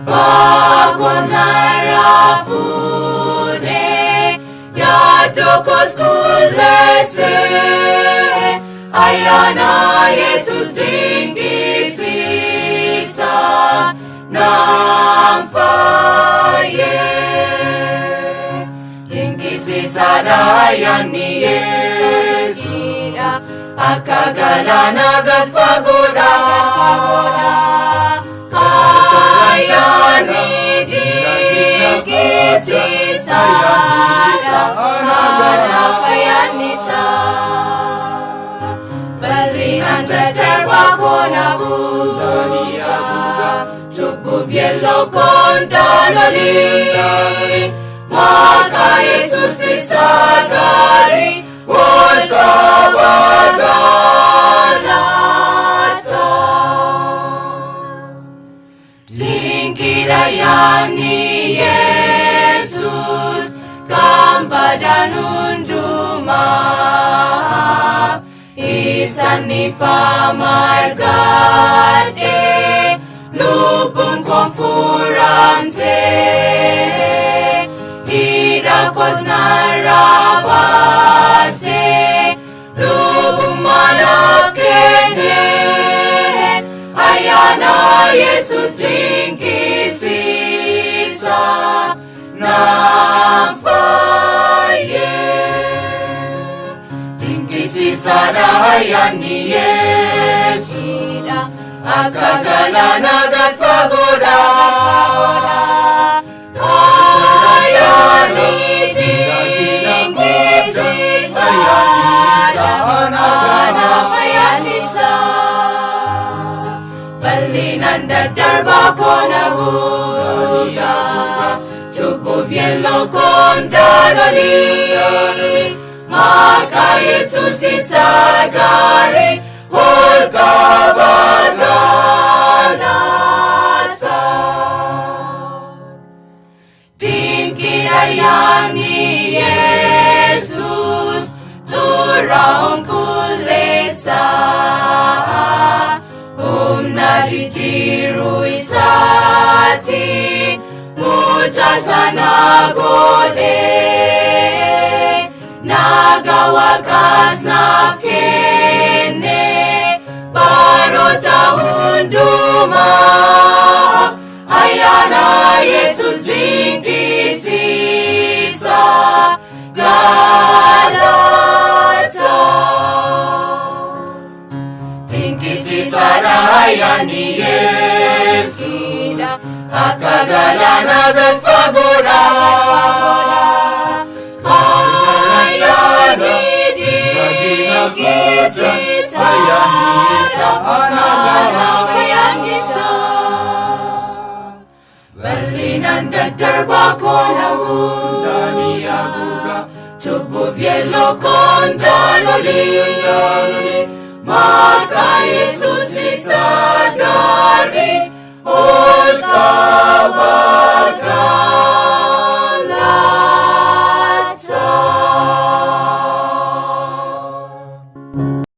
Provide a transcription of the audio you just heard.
Bagos na rafune Yatokos kulese Ayana Jesus ringi sisa Nang fire Ringi sisa dayan ni Yesus Akagalana gatfagoda Ayani ringi sisa Naganapayanisa Balinan teterbako na buga Cukup yellow kontanoli Maka Yesus isagari Wata bagalata Dingkirayani Yesus Kambadan unduma Isani famargate Lupung konfurante Hidakos narabase Lupung malakene Ayana Yesus ringki sisa Nang fire Ringki sisa dayan ni Yesus Akagalana gatfagoda Ayani tinggi sisa Naganapayanisa Balinan teterbako na buga Cukup yellow kontanoli Maka Yesus isagari Holka bagalata Tingkirayani Yesus Turaong kulesa Naditiru isati Muta sana gode Nagawakas nafkene Parota unduma Ayana Yesus ringki sisa Galata Tingki sisa dayan ni Yesus Akagalana gatfagoda Ayani tinggi sisa Naganapayanisa Balinan teterbako na buga Cukup yellow kontanoli Maka Yesus isagari Holka